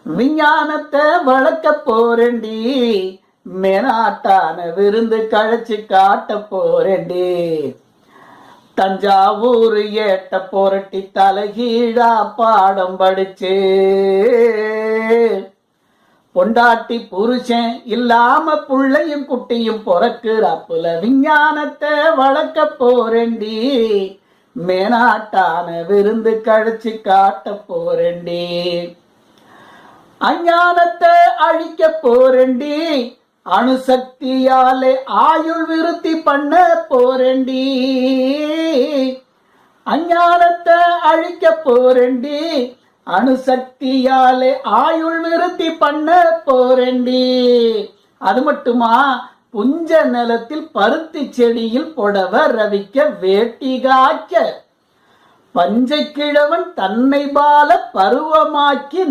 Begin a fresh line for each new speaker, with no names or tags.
விஞ்ஞானத்தை வளர்க்க போறேண்டி, மேனாட்டான விருந்து கழிச்சு காட்ட போறேண்டி. தஞ்சாவூர் ஏட்ட போரட்டி தலைகீழா பாடம் படிச்சு, பொண்டாட்டி புருஷன் இல்லாம புள்ளையும் குட்டியும் பொறக்குறாப்புல விஞ்ஞானத்தை வளர்க்க போறேண்டி, மேனாட்டான விருந்து கழிச்சு காட்ட போறேண்டி. அஞ்ஞானத்தை அழிக்க போறேண்டி, அணுசக்தியாலே ஆயுள் விருத்தி பண்ண போறேண்டி. அஞ்ஞானத்தை அழிக்க போறேண்டி, அணுசக்தியாலே ஆயுள் விருத்தி பண்ண போறேண்டி. அது மட்டுமா, புஞ்ச நிலத்தில் பருத்தி செடியில் புடவ ரவிக்க வேட்டி காய்க்க, பஞ்சை கிழவன் தன்னை பால பருவமாக்கி